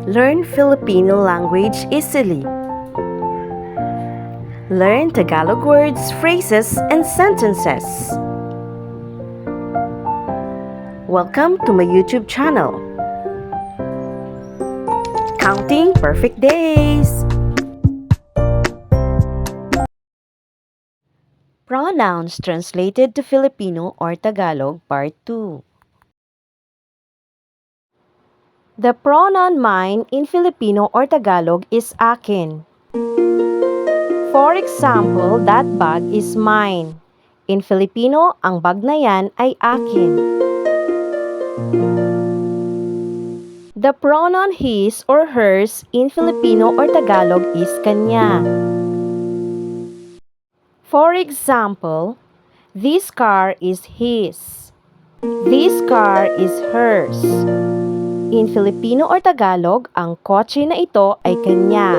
Learn Filipino language easily. Learn Tagalog words, phrases, and sentences. Welcome to my YouTube channel. Counting Perfect Days. Pronouns translated to Filipino or Tagalog Part 2. The pronoun mine in Filipino or Tagalog is akin. For example, that bag is mine. In Filipino, ang bag na yan ay akin. The pronoun his or hers in Filipino or Tagalog is kanya. For example, this car is his. This car is hers. In Filipino or Tagalog, ang kotse na ito ay kanya.